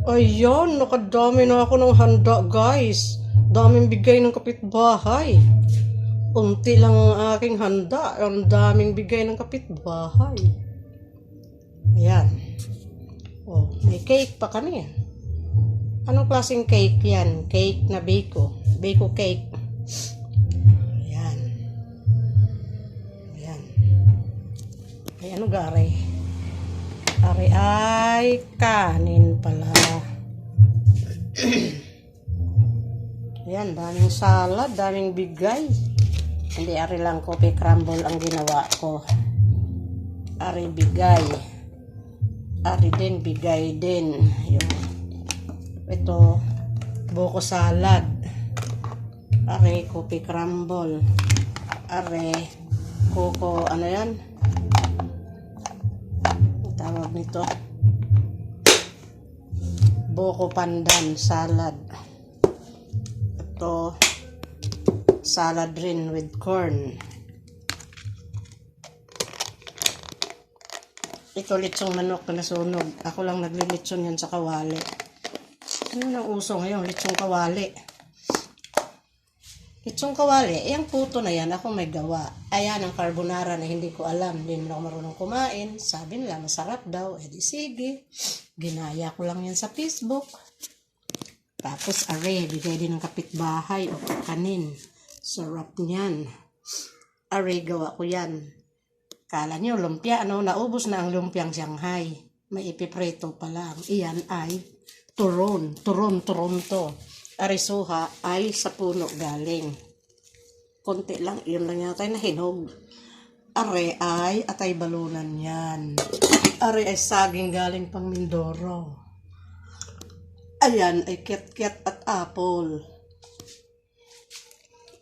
Ayan, nakadami na ako ng handa, guys. Daming bigay ng kapitbahay. Unti lang ang aking handa. Ang daming bigay ng kapitbahay. Ayan. Oh, may cake pa kami. Anong klaseng cake yan? Cake na biko. Biko cake. Ayan. Ayan. Ay, ano gare? Ari ay kanin pala. Ayan, daming salad, daming bigay. Hindi, ari lang coffee crumble ang ginawa ko. Ari bigay. Ari din, bigay din. Ito, buko salad. Ari, coffee crumble. Ari, coco, ano yan? Tawag nito. Buko pandan salad. Ito, salad rin with corn. Ito, litsong manok na nasunog. Ako lang naglilitson yan sa kawali. Ano nang uso ngayon? Litsong kawali. Litsong kawali, yung puto na yan, ako may gawa. Ayan ang carbonara na hindi ko alam. Hindi mo ako marunong kumain. Sabi nila, masarap daw. Eh di sige. Ginaya ko lang yan sa Facebook. Tapos, are, bigay din ng kapitbahay o kanin. Sarap niyan. Are, gawa ko yan. Kala nyo, lumpia, ano? Naubos na ang lumpiang Shanghai. May ipipreto pa lang. Iyan ay turon. Turon to. Arisuha ay sa puno galing. Konti lang, yun lang yata na hinog. Are ay atay balunan yan. Are ay saging galing pang Mindoro. Ayan ay kiat-kiat at apple.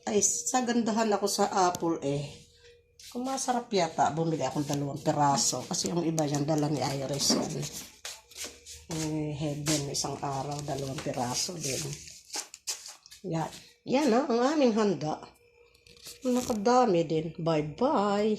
Ay sagandahan ako sa apple eh. Kung masarap yata, bumili akong 2 piraso. Kasi yung iba yan, dala ni Iris yan. Heaven, isang araw, 2 piraso din. Yan. Yan ang aming handa. Nakadami din. Bye-bye.